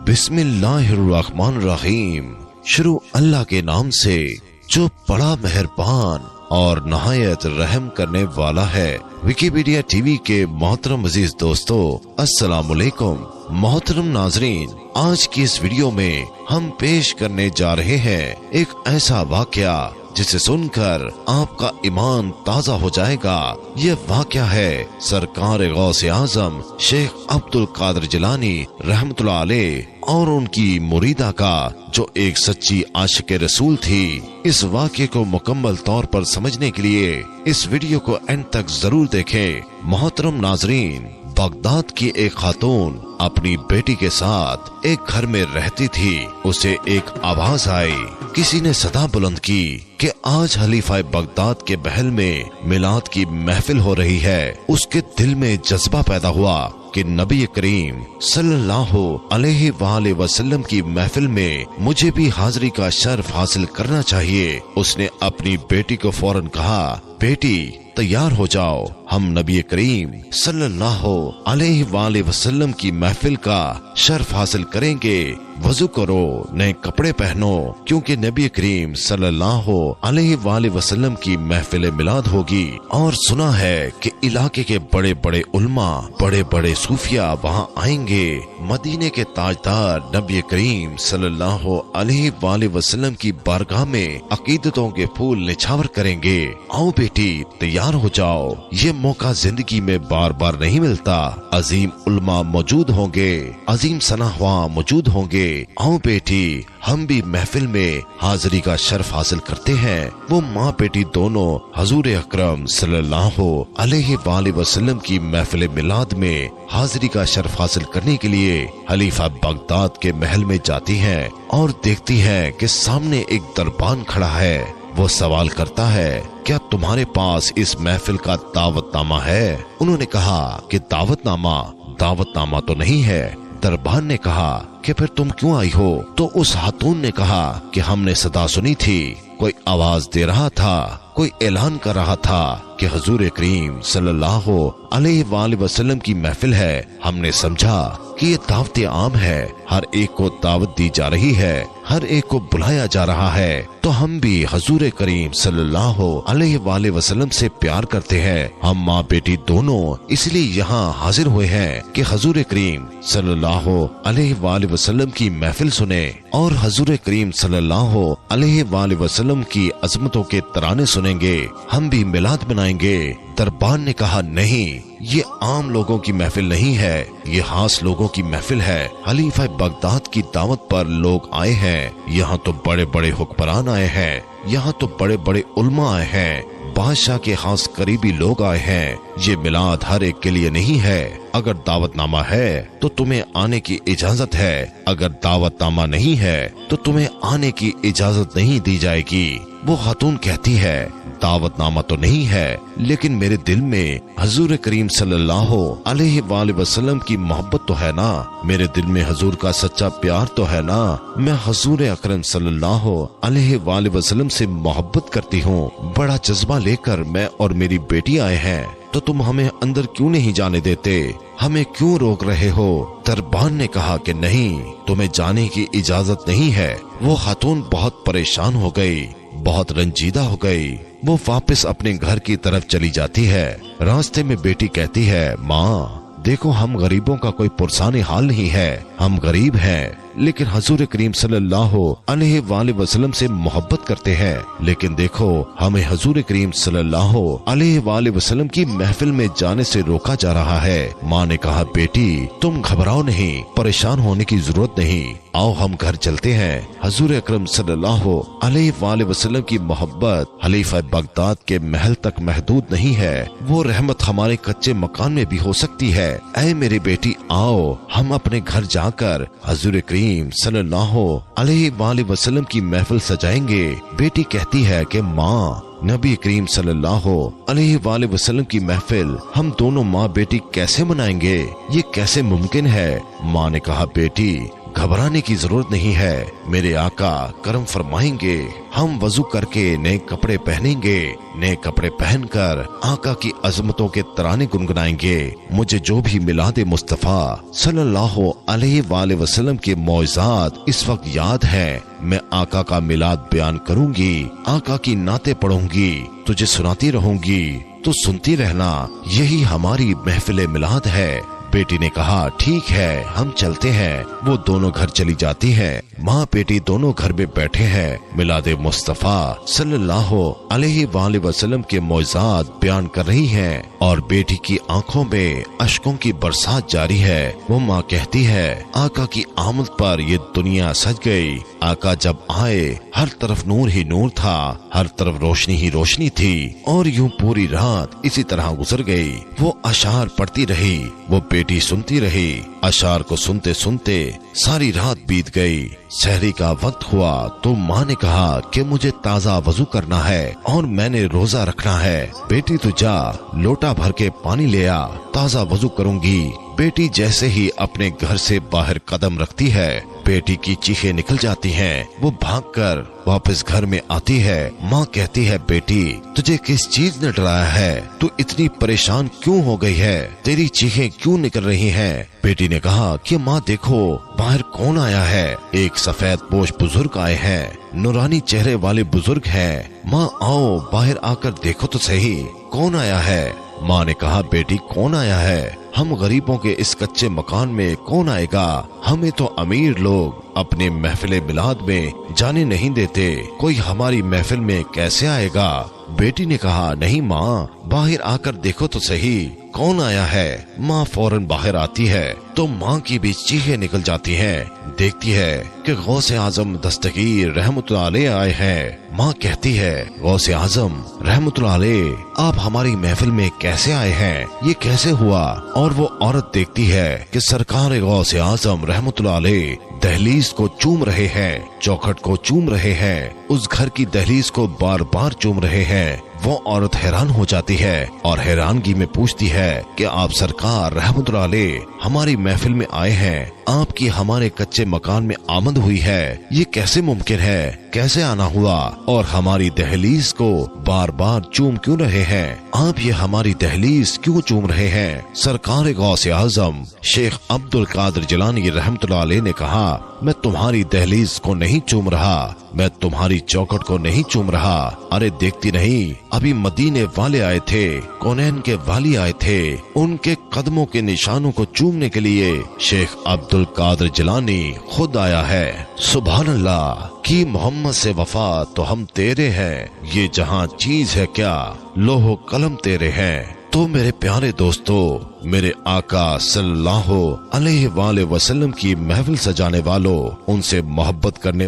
बिस्मिल्लाहिर्रहमानिर्रहीम। शुरू अल्लाह के नाम से जो बड़ा मेहरबान और नहायत रहम करने वाला है। विकिपीडिया टीवी के मोहतरम अजीज दोस्तों, अस्सलाम वालेकुम। मोहतरम नाजरीन, आज की इस वीडियो में हम पेश करने जा रहे हैं एक ऐसा वाकया जिसे सुनकर आपका ईमान ताजा हो जाएगा। ये वाकया है सरकार गौसे आजम शेख अब्दुल कादिर जिलानी रहमतुल्लाह अलैह और उनकी मुरीदा का, जो एक सच्ची आशिक रसूल थी। इस वाकये को मुकम्मल तौर पर समझने के लिए इस वीडियो को एंड तक जरूर देखें। मोहतरम नाजरीन, बगदाद की एक खातून अपनी बेटी के साथ एक घर में रहती थी। उसे एक आवाज आई, किसी ने सदा बुलंद की कि आज खलीफा बगदाद के महल में मिलाद की महफिल हो रही है। उसके दिल में जज्बा पैदा हुआ कि नबी करीम सल्लल्लाहु अलैहि वसल्लम की महफिल में मुझे भी हाजिरी का शर्फ हासिल करना चाहिए। उसने अपनी बेटी को फौरन कहा, बेटी तैयार हो जाओ, हम नबी करीम सल्लल्लाहु अलैहि वसल्लम की महफिल का शर्फ हासिल करेंगे। वजू करो, नए कपड़े पहनो, क्योंकि नबी करीम सल्लल्लाहु अलैहि वसल्लम की महफिल मिलाद होगी। और सुना है कि इलाके के बड़े बड़े उल्मा, बड़े बड़े सूफिया वहाँ आएंगे। मदीने के ताजदार नबी करीम सल्लल्लाहु अलैहि वसल्लम की बारगाह में अकीदतों के फूल निछावर करेंगे। आओ बेटी तैयार हो जाओ, ये मौका जिंदगी में बार बार नहीं मिलता। अजीम उल्मा मौजूद होंगे, अजीम सनाहवा मौजूद होंगे। आओ बेटी, हम भी महफिल में हाजिरी का शर्फ हासिल करते हैं। वो माँ बेटी दोनों हजूर अकरम सल्लल्लाहु अलैहि वसल्लम की महफिल मिलाद में हाजिरी का शर्फ हासिल करने के लिए खलीफा बगदाद के महल में जाती हैं और देखती हैं कि सामने एक दरबान खड़ा है। वो सवाल करता है, क्या तुम्हारे पास इस महफिल का दावतनामा है? उन्होंने कहा कि दावतनामा तो नहीं है। दरबान ने कहा कि फिर तुम क्यों आई हो? तो उस खातून ने कहा कि हमने सदा सुनी थी, कोई आवाज दे रहा था, कोई ऐलान कर रहा था कि हजूर करीम सल्लल्लाहु अलैहि वसल्लम की महफिल है। हमने समझा कि ये दावत आम है, हर एक को दावत दी जा रही है, हर एक को बुलाया जा रहा है। तो हम भी हजूर करीम सल्लल्लाहु अलैहि वसल्लम से प्यार करते हैं। हम माँ बेटी दोनों इसलिए यहाँ हाजिर हुए हैं कि हजूर करीम सल्लल्लाहु अलैहि वसल्लम की महफिल सुने और हजूर करीम सल्लल्लाहु अलैहि वसल्लम की अजमतों के तराने सुनेंगे। हम भी मिलाद बनाएंगे। दरबान ने कहा, नहीं, ये आम लोगों की महफिल नहीं है, ये खास लोगों की महफिल है। खलीफा बगदाद की दावत पर लोग आए हैं। यहाँ तो बड़े बड़े हुक्मरान आए हैं, यहाँ तो बड़े बड़े उल्मा आए हैं, बादशाह के खास करीबी लोग आए हैं। ये मिलाद हर एक के लिए नहीं है। अगर दावतनामा है तो तुम्हें आने की इजाजत है, अगर दावतनामा नहीं है तो तुम्हें आने की इजाजत नहीं दी जाएगी। वो खातून कहती है, दावतनामा तो नहीं है, लेकिन मेरे दिल में हजूर करीम सल्लल्लाहु अलैहि वसल्लम की मोहब्बत तो है ना, मेरे दिल में हजूर का सच्चा प्यार तो है ना। मैं हजूर अकरम सल्लल्लाहु अलैहि वसल्लम से मोहब्बत करती हूँ। बड़ा जज्बा लेकर मैं और मेरी बेटी आए हैं, तो तुम हमें अंदर क्यों नहीं जाने देते? हमें क्यों रोक रहे हो? दरबान ने कहा कि नहीं, तुम्हें जाने की इजाजत नहीं है। वो खातून बहुत परेशान हो गई, बहुत रंजीदा हो गई। वो वापस अपने घर की तरफ चली जाती है। रास्ते में बेटी कहती है, माँ देखो, हम गरीबों का कोई पुरसाने हाल नहीं है, हम गरीब हैं, लेकिन हजूर करीम सल्लल्लाहु अलैहि वसल्लम से मोहब्बत करते हैं। लेकिन देखो, हमें हजूर करीम सल्लल्लाहु अलैहि वसल्लम की महफिल में जाने से रोका जा रहा है। माँ ने कहा, बेटी तुम घबराओ नहीं, परेशान होने की जरूरत नहीं, आओ हम घर चलते हैं। हजूर अकरम सल्लल्लाहु अलैहि वसल्लम की मोहब्बत खलीफा बगदाद के महल तक महदूद नहीं है, वो रहमत हमारे कच्चे मकान में भी हो सकती है। ऐ मेरी बेटी, आओ हम अपने घर जाकर हजूर करीम सल्लल्लाहु अलैहि वसल्लम की महफिल सजाएंगे। बेटी कहती है कि माँ, नबी करीम सल्लल्लाहु अलैहि वसल्लम की महफिल हम दोनों माँ बेटी कैसे मनाएंगे? ये कैसे मुमकिन है? माँ ने कहा, बेटी घबराने की जरूरत नहीं है, मेरे आका करम फरमाएंगे। हम वजू करके नए कपड़े पहनेंगे, नए कपड़े पहनकर आका की अजमतों के तराने गुनगुनाएंगे। मुझे जो भी मिलाद मुस्तफा सल्लल्लाहु अलैहि वसल्लम के मौइज़ात इस वक्त याद है, मैं आका का मिलाद बयान करूंगी, आका की नाते पढ़ूंगी, तुझे सुनाती रहूंगी, तो सुनती रहना। यही हमारी महफिल मिलाद है। बेटी ने कहा ठीक है, हम चलते हैं। वो दोनों घर चली जाती हैं। माँ बेटी दोनों घर में बैठे हैं, मिलाद मुस्तफा सल्लल्लाहु अलैहि वसल्लम के मौइज़ात बयान कर रही हैं और बेटी की आंखों में अश्कों की बरसात जारी है। वो माँ कहती है आका की आमद पर ये दुनिया सज गई। आका जब आए हर तरफ नूर ही नूर था, हर तरफ रोशनी ही रोशनी थी और यूं पूरी रात इसी तरह गुजर गई। वो अशार पढ़ती रही, वो बेटी सुनती रही। अशार को सुनते सुनते सारी रात बीत गई। सहरी का वक्त हुआ तो माँ ने कहा कि मुझे ताज़ा वजू करना है और मैंने रोजा रखना है। बेटी तू जा, लोटा भर के पानी ले आ, ताज़ा वजू करूंगी। बेटी जैसे ही अपने घर से बाहर कदम रखती है, बेटी की चीखें निकल जाती हैं। वो भागकर वापस घर में आती है। माँ कहती है बेटी तुझे किस चीज ने डराया है, तू इतनी परेशान क्यों हो गई है, तेरी चीखें क्यों निकल रही हैं? बेटी ने कहा कि माँ देखो बाहर कौन आया है। एक सफेद पोश बुजुर्ग आए हैं, नूरानी चेहरे वाले बुजुर्ग हैं। माँ आओ बाहर आकर देखो तो सही कौन आया है। माँ ने कहा बेटी कौन आया है? हम गरीबों के इस कच्चे मकान में कौन आएगा? हमें तो अमीर लोग अपने महफिल मिलाद में जाने नहीं देते, कोई हमारी महफिल में कैसे आएगा? बेटी ने कहा नहीं माँ, बाहर आकर देखो तो सही कौन आया है। माँ फौरन बाहर आती है तो माँ की भी चीखें निकल जाती हैं। देखती है कि गौसे आजम दस्तगीर रहमतुल्लाह अलैह आए हैं। माँ कहती है गौसे आजम रहमतुल्लाह अलैह आप हमारी महफिल में कैसे आए हैं, ये कैसे हुआ? और वो औरत देखती है कि सरकार गौसे आजम रहमतुल्लाह अलैह दहलीज को चूम रहे हैं, चौखट को चूम रहे हैं, उस घर की दहलीज को बार बार चूम रहे हैं। वो औरत हैरान हो जाती है और हैरानगी में पूछती है कि आप सरकार रहमतुल्लाह अलैह हमारी महफिल में आए हैं, आपकी हमारे कच्चे मकान में आमद हुई है, ये कैसे मुमकिन है, कैसे आना हुआ? और हमारी दहलीज को बार बार चूम क्यों रहे हैं? आप ये हमारी दहलीज क्यों चूम रहे हैं? सरकार गौसे आजम शेख अब्दुल कादिर जिलानी रहमतुल्लाह अलैह ने कहा मैं तुम्हारी दहलीज को नहीं चूम रहा, मैं तुम्हारी चौखट को नहीं चूम रहा। अरे देखती नहीं, अभी मदीने वाले आए थे, कौनैन के वाली आए थे, उनके कदमों के निशानों को चूमने के लिए शेख अब्दुल कादिर जिलानी खुद आया है। सुभान अल्लाह कि मोहम्मद से वफा तो हम तेरे हैं, ये जहां चीज है क्या लोहो कलम तेरे हैं। तो मेरे प्यारे दोस्तों, मेरे आका सल्लल्लाहु अलैहि वसल्लम की महफिल सजाने वालों, उनसे मोहब्बत करने